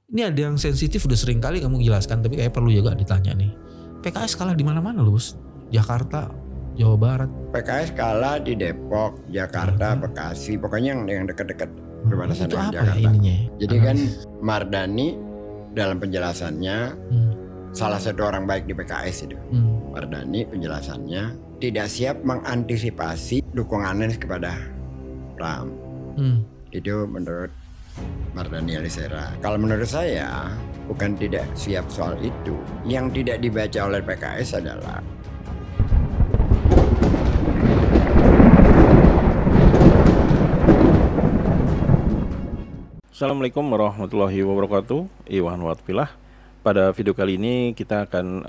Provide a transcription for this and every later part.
Ini ada yang sensitif udah sering kali kamu jelaskan, tapi kayak perlu juga ditanya nih. PKS kalah di mana-mana loh, Bos. Jakarta, Jawa Barat. PKS kalah di Depok, Jakarta, Bekasi, pokoknya yang dekat-dekat berbatasan Itu dengan apa Jakarta. ya ininya? Jadi kan Mardani dalam penjelasannya salah satu orang baik di PKS itu. Mardani penjelasannya tidak siap mengantisipasi dukungan Anies kepada Pram. Itu menurut Mardani Alisera. Kalau menurut saya bukan tidak siap soal itu. Yang tidak dibaca oleh PKS adalah Assalamualaikum warahmatullahi wabarakatuh. Iwan Watfilah. Pada video kali ini kita akan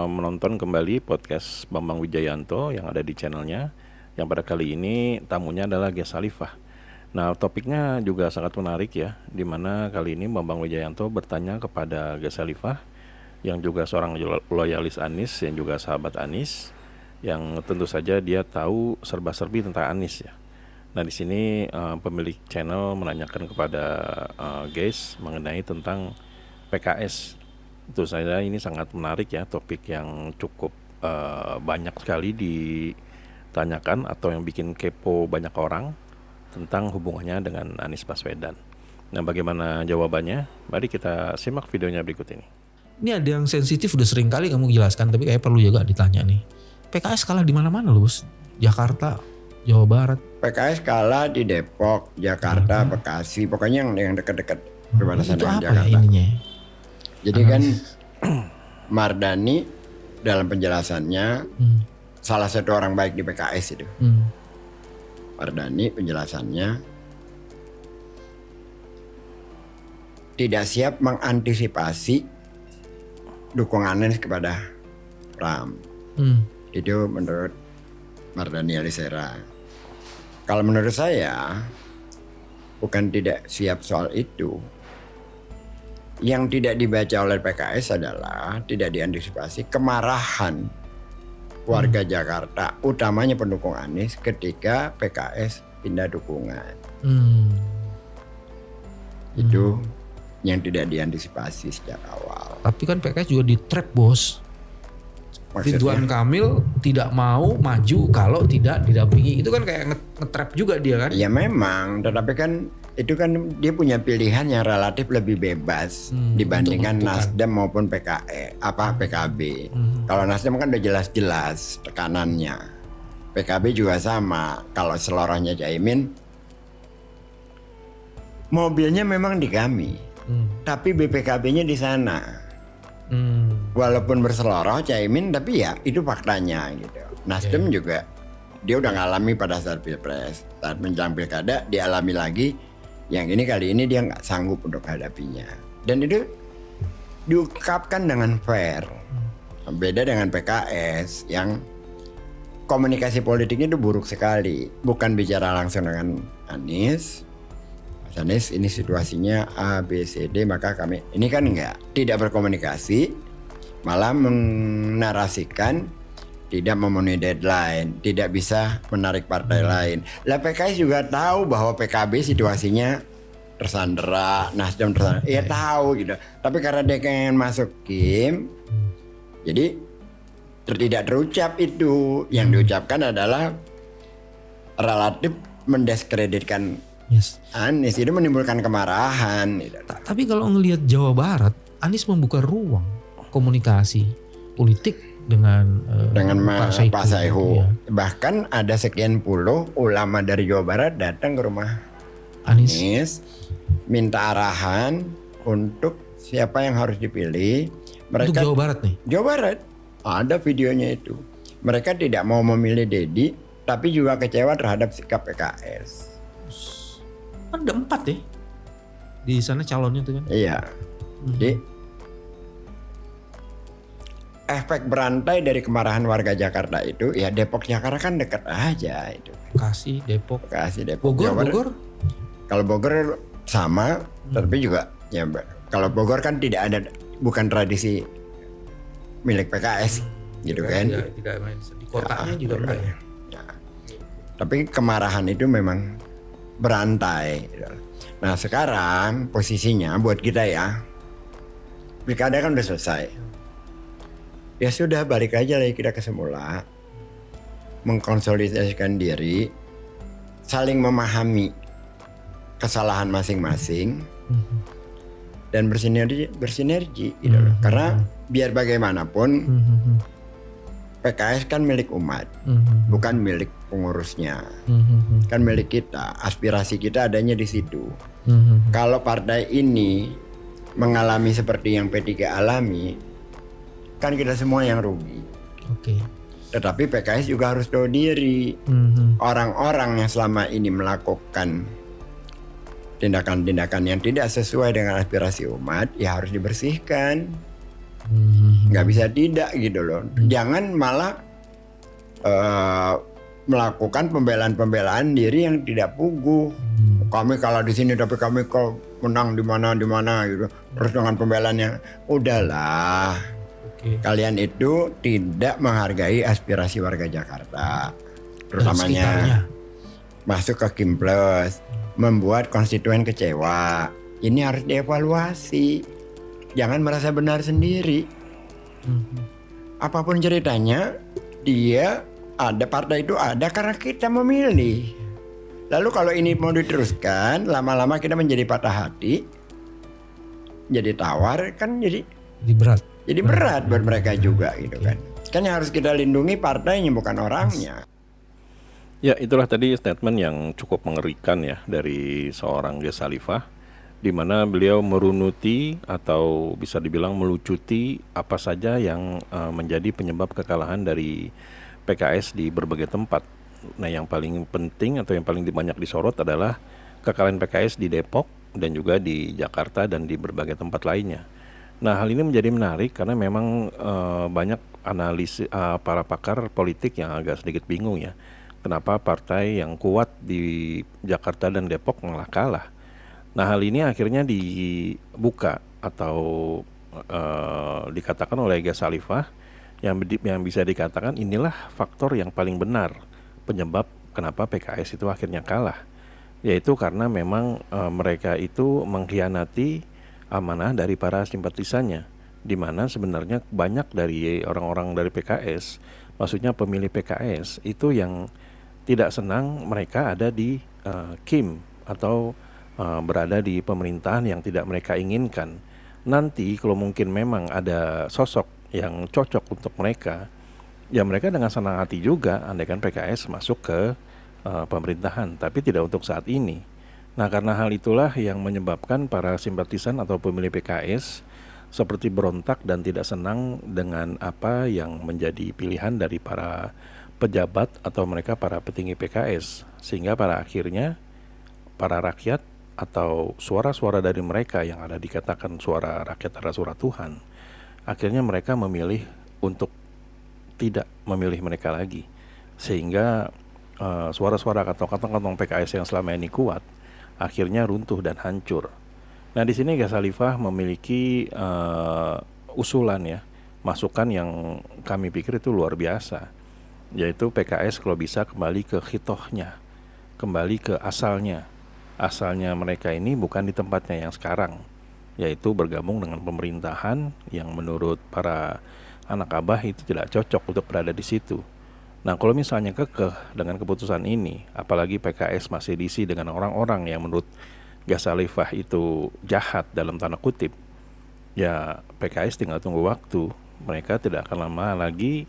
menonton kembali podcast Bambang Wijayanto yang ada di channelnya. Yang pada kali ini tamunya adalah Ges Khalifah. Nah, topiknya juga sangat menarik ya, dimana kali ini Bambang Wijayanto bertanya kepada Ges Khalifah yang juga seorang loyalis Anies, yang juga sahabat Anies, yang tentu saja dia tahu serba-serbi tentang Anies ya. Nah, di sini pemilik channel menanyakan kepada Ges mengenai tentang PKS. Itu saya ini sangat menarik ya, topik yang cukup banyak sekali ditanyakan atau yang bikin kepo banyak orang tentang hubungannya dengan Anies Baswedan. Nah, bagaimana jawabannya? Mari kita simak videonya berikut ini. Ini ada yang sensitif udah sering kali kamu jelaskan, tapi kayak perlu juga ditanya nih. PKS kalah di mana-mana loh, Bos. Jakarta, Jawa Barat. PKS kalah di Depok, Jakarta, Bekasi, pokoknya yang dekat-dekat berbatasan dengan apa Jakarta. Ya ininya? Jadi kan Mardani dalam penjelasannya salah satu orang baik di PKS itu. Mardani penjelasannya tidak siap mengantisipasi dukungan Anies kepada Pram. Itu menurut Mardani Alisera. Kalau menurut saya bukan tidak siap soal itu. Yang tidak dibaca oleh PKS adalah tidak diantisipasi kemarahan warga Jakarta, utamanya pendukung Anies ketika PKS pindah dukungan. Itu yang tidak diantisipasi sejak awal. Tapi kan PKS juga di trap, Bos. Ridwan Kamil tidak mau maju kalau tidak didampingi. Itu kan kayak nge-trap juga dia kan? Ya memang, tetapi kan itu kan dia punya pilihan yang relatif lebih bebas dibandingkan Nasdem maupun PKB. Kalau Nasdem kan udah jelas-jelas tekanannya. PKB juga sama. Kalau selorohnya Caimin, mobilnya memang di kami, tapi BPKB-nya di sana. Walaupun berseloroh Caimin, tapi ya itu faktanya gitu. Nasdem juga dia udah ngalami pada saat pilpres, saat menjelang pilkada dia alami lagi. Yang ini kali ini dia nggak sanggup untuk hadapinya, dan itu diungkapkan dengan fair. Beda dengan PKS yang komunikasi politiknya itu buruk sekali, bukan bicara langsung dengan Anies. Anies ini situasinya A, B, C, D, maka kami ini kan tidak berkomunikasi, malah menarasikan tidak memenuhi deadline, tidak bisa menarik partai lain. Lah PKS juga tahu bahwa PKB situasinya tersandera, Nasdem tersandera, ya tahu gitu. Tapi karena dia pengen masuk Kim, jadi tidak terucap itu. Yang diucapkan adalah relatif mendiskreditkan Anies, itu menimbulkan kemarahan. Tapi kalau ngelihat Jawa Barat, Anies membuka ruang komunikasi politik dengan Pak Saihu. Ya. Bahkan ada sekian puluh ulama dari Jawa Barat datang ke rumah Anies minta arahan untuk siapa yang harus dipilih. Mereka, untuk Jawa Barat nih? Jawa Barat. Ada videonya itu. Mereka tidak mau memilih Dedi, tapi juga kecewa terhadap sikap PKS. Ada 4 ya di sana calonnya tuh kan? Iya. Jadi efek berantai dari kemarahan warga Jakarta itu, ya Depok Jakarta kan dekat aja itu. Bekasi, Depok. Bogor. Kalau Bogor sama, tapi juga ya kalau Bogor kan tidak ada, bukan tradisi milik PKS gitu kan. Tidak main di kotanya juga enggak ya. Tapi kemarahan itu memang berantai. Nah sekarang posisinya buat kita ya, Pilkada kan udah selesai. Ya sudah, balik aja lagi kita ke semula. Mengkonsolidasikan diri, saling memahami kesalahan masing-masing, dan bersinergi gitu loh. Karena biar bagaimanapun PKS kan milik umat, bukan milik pengurusnya, kan milik kita. Aspirasi kita adanya di situ. Kalau partai ini mengalami seperti yang P3 alami, kan kita semua yang rugi. Oke. Tetapi PKS juga harus tahu diri. Orang-orang yang selama ini melakukan tindakan-tindakan yang tidak sesuai dengan aspirasi umat, ya harus dibersihkan. Nggak bisa tidak gitu loh. Jangan malah melakukan pembelaan-pembelaan diri yang tidak puguh. Kami kalah di sini tapi kami kok menang di mana gitu. Terus dengan pembelaan yang udahlah. Kalian itu tidak menghargai aspirasi warga Jakarta, terutamanya masuk ke Kim Plus, membuat konstituen kecewa. Ini harus dievaluasi. Jangan merasa benar sendiri. Apapun ceritanya, dia ada, partai itu ada karena kita memilih. Lalu kalau ini mau diteruskan, lama-lama kita menjadi patah hati, jadi tawar, kan jadi berat. Jadi berat buat mereka juga gitu kan. Kan yang harus kita lindungi partainya, bukan orangnya. Ya, itulah tadi statement yang cukup mengerikan ya dari seorang Ghazz Khalifah, di mana beliau merunuti atau bisa dibilang melucuti apa saja yang menjadi penyebab kekalahan dari PKS di berbagai tempat. Nah, yang paling penting atau yang paling banyak disorot adalah kekalahan PKS di Depok dan juga di Jakarta dan di berbagai tempat lainnya. Nah, hal ini menjadi menarik karena memang banyak analisis para pakar politik yang agak sedikit bingung ya. Kenapa partai yang kuat di Jakarta dan Depok malah kalah. Nah, hal ini akhirnya dibuka atau dikatakan oleh Ghazz Khalifah yang bisa dikatakan inilah faktor yang paling benar penyebab kenapa PKS itu akhirnya kalah. Yaitu karena memang mereka itu mengkhianati amanah dari para simpatisannya, di mana sebenarnya banyak dari orang-orang dari PKS, maksudnya pemilih PKS itu yang tidak senang mereka ada di Kim atau berada di pemerintahan yang tidak mereka inginkan. Nanti kalau mungkin memang ada sosok yang cocok untuk mereka, ya mereka dengan senang hati juga andaikan PKS masuk ke pemerintahan, tapi tidak untuk saat ini. Nah, karena hal itulah yang menyebabkan para simpatisan atau pemilih PKS seperti berontak dan tidak senang dengan apa yang menjadi pilihan dari para pejabat atau mereka para petinggi PKS. Sehingga pada akhirnya para rakyat atau suara-suara dari mereka yang ada dikatakan suara rakyat adalah suara Tuhan, akhirnya mereka memilih untuk tidak memilih mereka lagi. Sehingga suara-suara atau kantong-kantong PKS yang selama ini kuat akhirnya runtuh dan hancur. Nah, di sini Ghazz Khalifah memiliki usulan ya, masukan yang kami pikir itu luar biasa, yaitu PKS kalau bisa kembali ke khitohnya, kembali ke asalnya. Asalnya mereka ini bukan di tempatnya yang sekarang, yaitu bergabung dengan pemerintahan yang menurut para anak abah itu tidak cocok untuk berada di situ. Nah, kalau misalnya kekeh dengan keputusan ini, apalagi PKS masih diisi dengan orang-orang yang menurut Ghazz Khalifah itu jahat dalam tanda kutip, ya PKS tinggal tunggu waktu. Mereka tidak akan lama lagi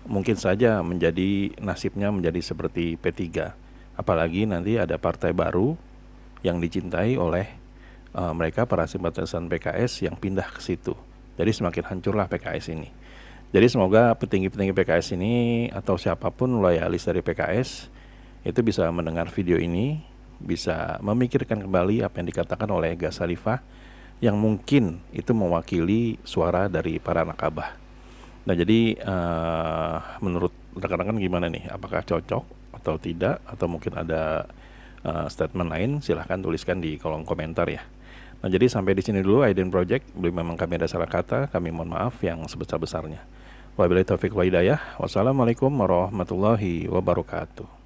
mungkin saja menjadi nasibnya menjadi seperti P3. Apalagi nanti ada partai baru yang dicintai oleh mereka para simpatisan PKS yang pindah ke situ. Jadi semakin hancurlah PKS ini. Jadi semoga petinggi-petinggi PKS ini atau siapapun loyalis dari PKS itu bisa mendengar video ini, bisa memikirkan kembali apa yang dikatakan oleh Ghazz Khalifah yang mungkin itu mewakili suara dari para nakabah. Nah, jadi menurut rekan-rekan gimana nih? Apakah cocok atau tidak? Atau mungkin ada statement lain? Silahkan tuliskan di kolom komentar ya. Nah, jadi sampai di sini dulu Aiden Project. Belum memang kami ada salah kata, kami mohon maaf yang sebesar-besarnya. Wabillahi taufiq wa hidayah. Wassalamualaikum warahmatullahi wabarakatuh.